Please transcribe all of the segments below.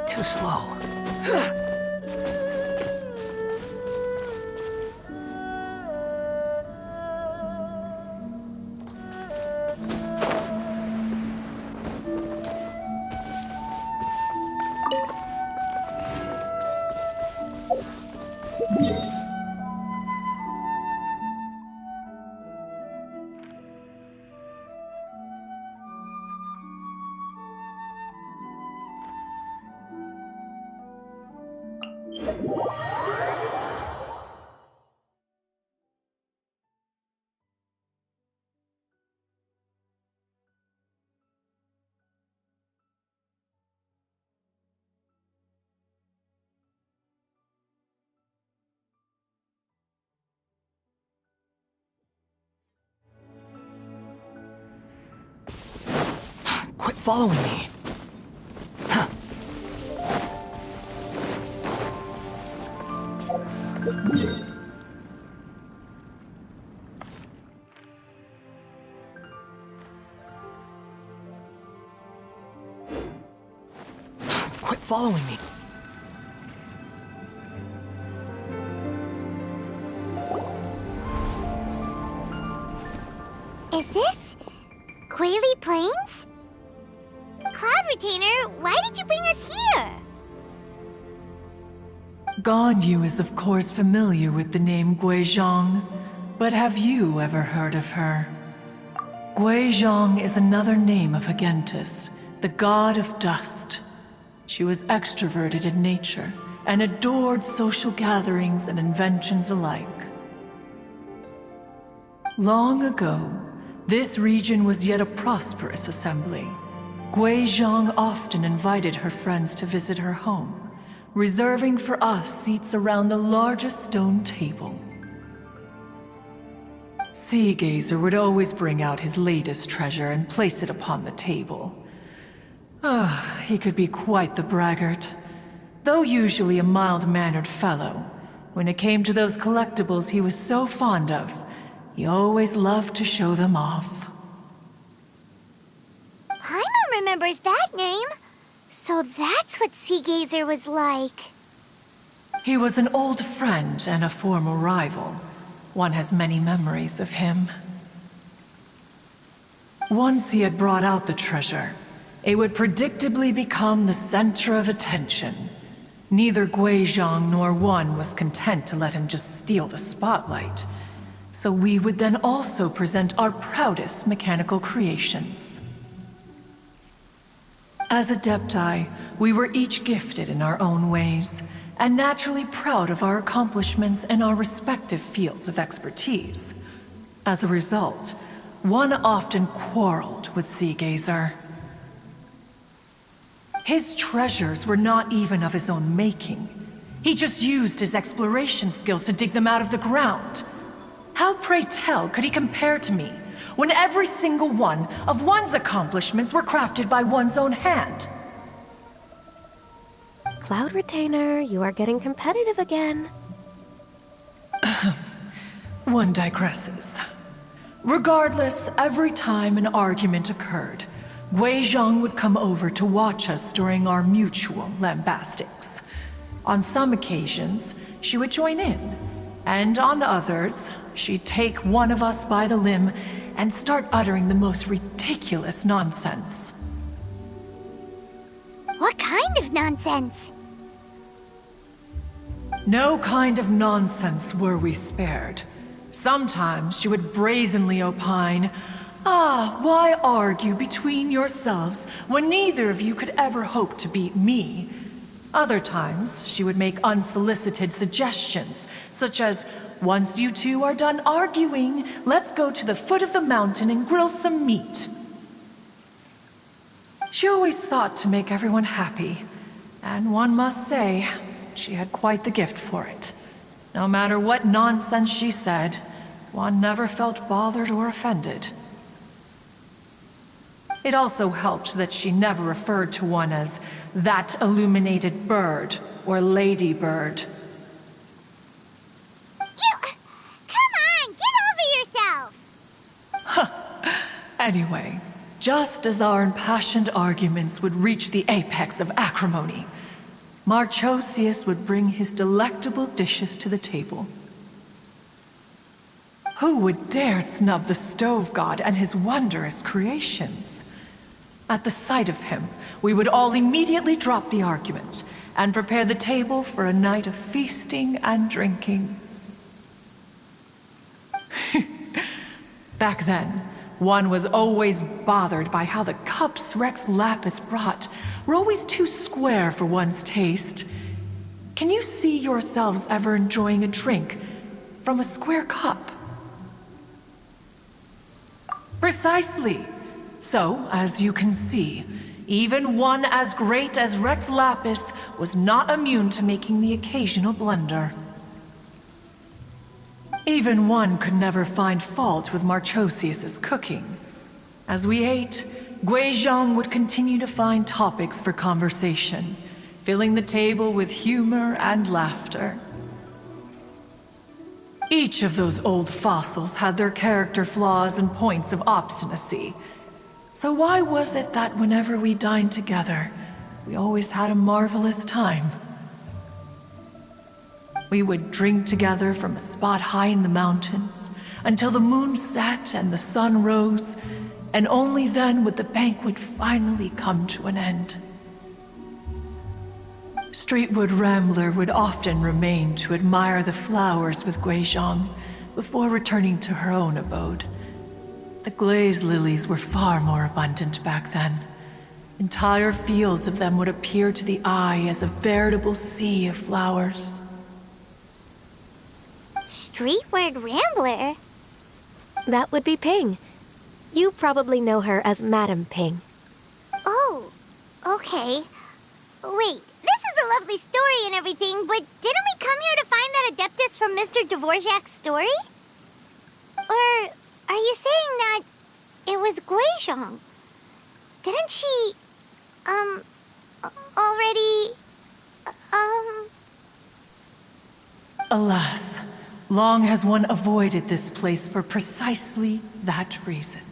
Too slow. Quit following me. Huh. Quit following me. Is this Quaily Plains? Cloud Retainer, why did you bring us here? Ganyu is of course familiar with the name Guizhong, but have you ever heard of her? Guizhong is another name of Hagentis, the god of dust. She was extroverted in nature and adored social gatherings and inventions alike. Long ago, this region was yet a prosperous assembly. Guizhong often invited her friends to visit her home, reserving for us seats around the largest stone table. Sea Gazer would always bring out his latest treasure and place it upon the table. He could be quite the braggart. Though usually a mild-mannered fellow, when it came to those collectibles he was so fond of, he always loved to show them off. Paimon remembers that name. So that's what Sea Gazer was like. He was an old friend and a former rival. One has many memories of him. Once he had brought out the treasure, it would predictably become the center of attention. Neither Guizhong nor one was content to let him just steal the spotlight. So we would then also present our proudest mechanical creations. As Adepti, we were each gifted in our own ways, and naturally proud of our accomplishments in our respective fields of expertise. As a result, one often quarreled with Sea Gazer. His treasures were not even of his own making. He just used his exploration skills to dig them out of the ground. How, pray tell, could he compare to me, when every single one of one's accomplishments were crafted by one's own hand? Cloud Retainer, you are getting competitive again. One digresses. Regardless, every time an argument occurred, Guizhong would come over to watch us during our mutual lambastics. On some occasions, she would join in, and on others, she'd take one of us by the limb and start uttering the most ridiculous nonsense. What kind of nonsense? No kind of nonsense were we spared. Sometimes she would brazenly opine, why argue between yourselves when neither of you could ever hope to beat me? Other times, she would make unsolicited suggestions, such as, once you two are done arguing, let's go to the foot of the mountain and grill some meat. She always sought to make everyone happy, and one must say, she had quite the gift for it. No matter what nonsense she said, one never felt bothered or offended. It also helped that she never referred to one as that illuminated bird or lady bird. Come on, get over yourself! Anyway, Just as our impassioned arguments would reach the apex of acrimony, Marchosius would bring his delectable dishes to the table. Who would dare snub the stove god and his wondrous creations? At the sight of him, we would all immediately drop the argument and prepare the table for a night of feasting and drinking. Back then, one was always bothered by how the cups Rex Lapis brought were always too square for one's taste. Can you see yourselves ever enjoying a drink from a square cup? Precisely. So, as you can see, even one as great as Rex Lapis was not immune to making the occasional blunder. Even one could never find fault with Marchosius's cooking. As we ate, Guizhong would continue to find topics for conversation, filling the table with humor and laughter. Each of those old fossils had their character flaws and points of obstinacy. So why was it that whenever we dined together, we always had a marvelous time? We would drink together from a spot high in the mountains until the moon set and the sun rose, and only then would the banquet finally come to an end. Streetwood Rambler would often remain to admire the flowers with Guizhong before returning to her own abode. The glaze lilies were far more abundant back then. Entire fields of them would appear to the eye as a veritable sea of flowers. Streetward Rambler? That would be Ping. You probably know her as Madam Ping. Oh, okay. Wait, this is a lovely story and everything, but didn't we come here to find that Adeptus from Mr. Dvorak's story? Or are you saying that it was Guizhong? Didn't she, already, Alas, long has one avoided this place for precisely that reason.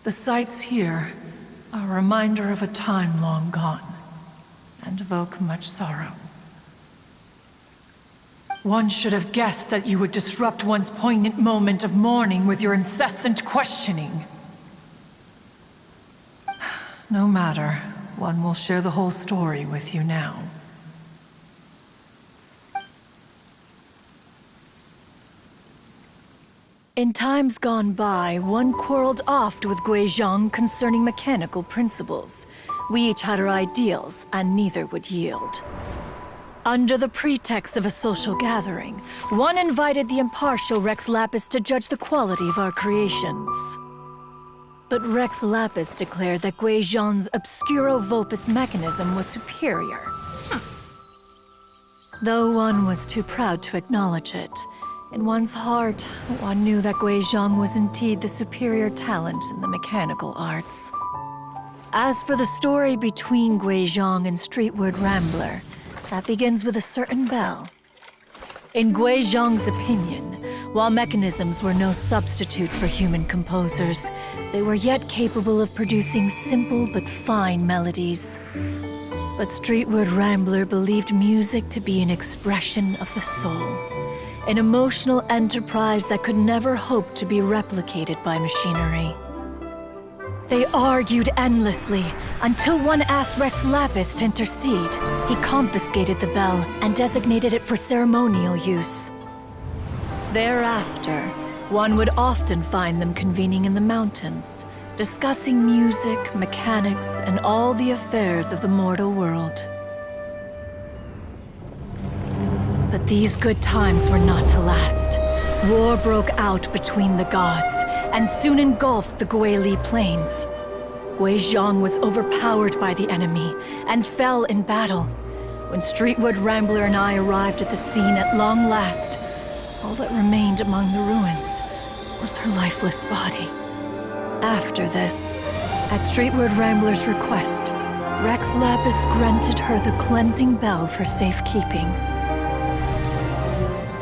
The sights here are a reminder of a time long gone, and evoke much sorrow. One should have guessed that you would disrupt one's poignant moment of mourning with your incessant questioning. No matter, one will share the whole story with you now. In times gone by, one quarreled oft with Guizhong concerning mechanical principles. We each had our ideals, and neither would yield. Under the pretext of a social gathering, one invited the impartial Rex Lapis to judge the quality of our creations. But Rex Lapis declared that Guizhong's obscuro vulpus mechanism was superior. Though one was too proud to acknowledge it, in one's heart, one knew that Guizhong was indeed the superior talent in the mechanical arts. As for the story between Guizhong and Streetward Rambler, that begins with a certain bell. In Guizhong's opinion, while mechanisms were no substitute for human composers, they were yet capable of producing simple but fine melodies. But Streetward Rambler believed music to be an expression of the soul, an emotional enterprise that could never hope to be replicated by machinery. They argued endlessly, until one asked Rex Lapis to intercede. He confiscated the bell and designated it for ceremonial use. Thereafter, one would often find them convening in the mountains, discussing music, mechanics, and all the affairs of the mortal world. But these good times were not to last. War broke out between the gods, and soon engulfed the Guili plains. Guizhong was overpowered by the enemy, and fell in battle. When Streetwood Rambler and I arrived at the scene at long last, all that remained among the ruins was her lifeless body. After this, at Streetwood Rambler's request, Rex Lapis granted her the cleansing bell for safekeeping.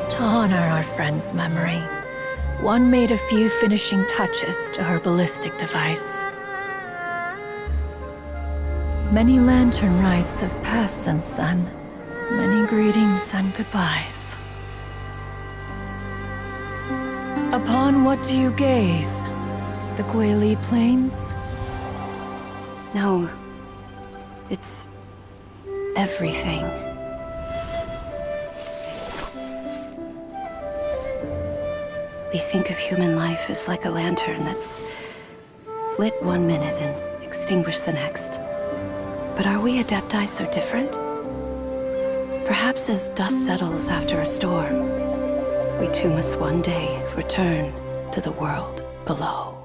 To honor our friend's memory, one made a few finishing touches to her ballistic device. Many lantern rites have passed since then. Many greetings and goodbyes. Upon what do you gaze? The Guili Plains? No. It's everything. We think of human life as like a lantern that's lit one minute and extinguished the next. But are we Adepti so different? Perhaps as dust settles after a storm, we too must one day return to the world below.